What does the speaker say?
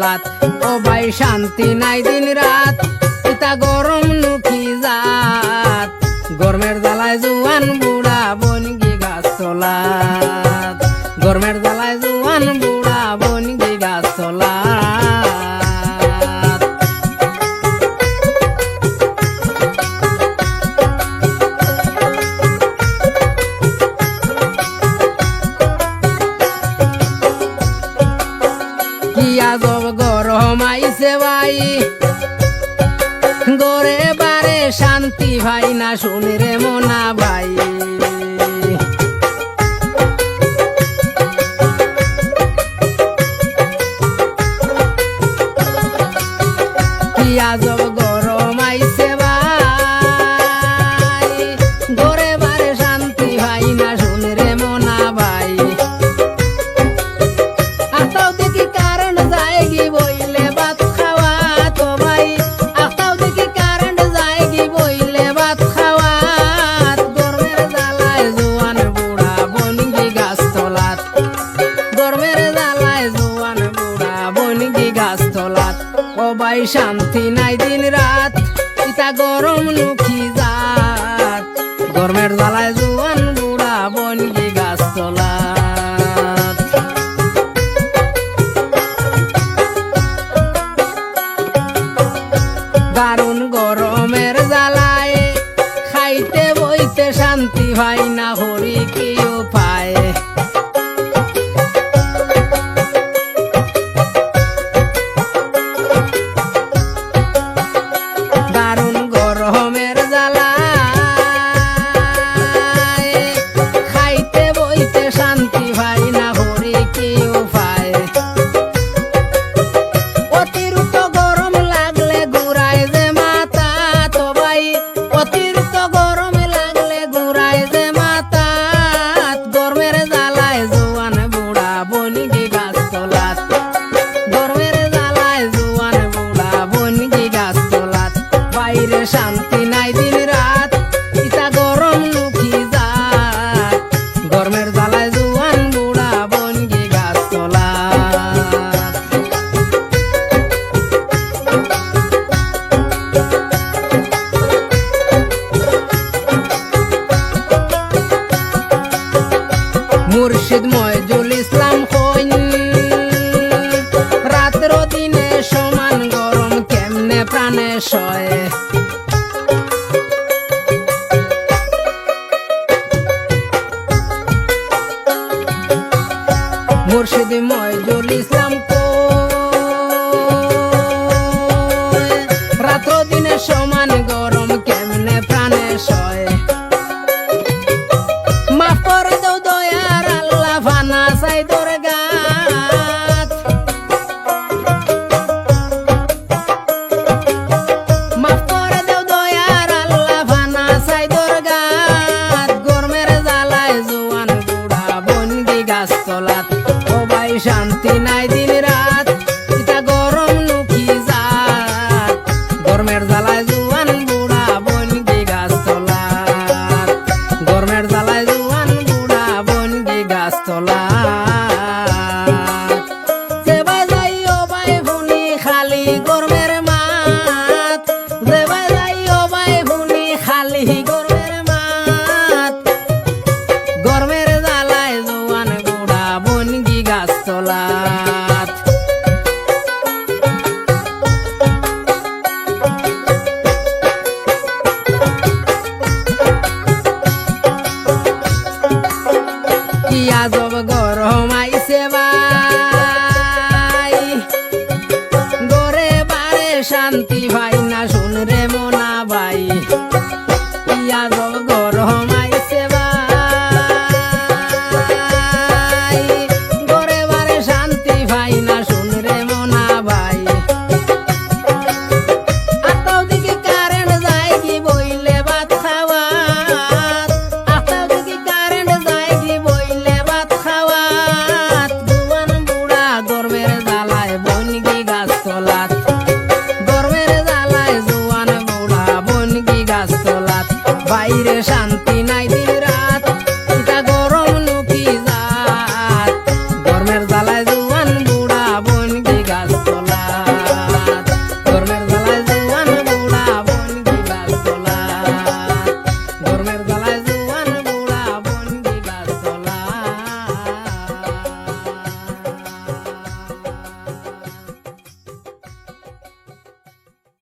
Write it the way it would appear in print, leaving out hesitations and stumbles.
গাছতলাত ও ভাই শান্তি নাই দিন রাত ইতা গরম নুকি জাত গরমের জ্বালায় জুয়ান বুড়া বনগি গাছতলাত গরমের জ্বালায় জুয়ান বুড়া বনগি গাছতলাত কি আজব গরম আইছে ভাই গরে বারে শান্তি ভাই না শুনে রে মোনা ভাই কি আজব গরম আইছে ভাই গরে বারে শান্তি ভাই না শুনে রে মোনা ভাই আতাও দেখি কারেন্ট যায়গি বইলে ভাত খাওয়া তো ভাই আতাও দেখি কারেন্ট যায়গি বইলে ভাত খাওয়া গরমের জ্বালায় জোয়ান বুড়া বনগি গাছতলাত গরমের জ্বালায় জোয়ান বুড়া বনগি গাছতলাত ও ভাই শান্তি নাই দিন রাত ইতা গরম নুকি জাত গরমের জ্বালায় জোয়ান বুড়া বনগি গাছতলাত দারুণ গরমের জ্বালায় খাইতে বইতে শান্তি ভাই না হরি কি উপায় দারুণ গরমের জ্বালায় খাইতে বইতে শান্তি ভাই না হরি কি উপায় অতিরিক্ত গরম লাগলে ঘুরায় যে মাথা তো ভাই অতিরিক্ত গরম লাগলে ঘুরায় যে মাথা গরমের জ্বালায় জোয়ান বুড়া বনগি গাছতলাত গরমের জ্বালায় জোয়ান বুড়া বনগি গাছতলাত বাইরে শান্তি নাই দিন রাত ইতা গরম নুকি জাত গরমের জ্বালায় জোয়ান বুড়া বনগি গাছতলাত মুর্শিদ ময়জুল ইসলাম কইন রাত্র দিনে সমান গরম কেমনে প্রাণে সয় মুর্শিদ ময়জুল ইসলাম কই রাত্র দিনে সমান গরম কেমনে প্রাণে সয় মাফ করে দাও দয়ার আল্লাহ ফানা চাই দরগাত মাফ করে দাও দয়ার আল্লাহ ফানা চাই দরগাত গরমের জ্বালায় জোয়ান বুড়া বনগি গাছতলাত ও ভাই শান্তি নাই দিন রাত ইতা গরম নুকি জাত গরমের জ্বালায় জোয়ান বুড়া বনগি গাছতলাত গরমের জ্বালায় জোয়ান বুড়া বনগি গাছতলাত যেবাই যাই ও ভাই ভুনি খালি গরমের মাত যেবাই যাই ও ভাই ভুনি খালি গরমের মাত গরমের জ্বালায় জোয়ান বুড়া বনগি গাছতলাত কি আজব গরম আইছে ভাই গরে বারে শান্তি ভাই না শুন রে মোনা ভাই কি আজব গরম আইছে ভাই গরে বারে শান্তি ভাই না শুন রে মোনা ভাই আতাও দিকে কারেন্ট যায় কি বইলে ভাত খাওয়া আতাও দিকে কারেন্ট যায় কি বইলে ভাত খাওয়া জোয়ান বুড়া গরমের জ্বালায় বনগি গাছতলাত গরমের জ্বালায় জোয়ান বুড়া বনগি গাছতলাত বাইরে শান্তি নাই দিন রাত ইতা গরম নুকি জাত গরমের জ্বালায়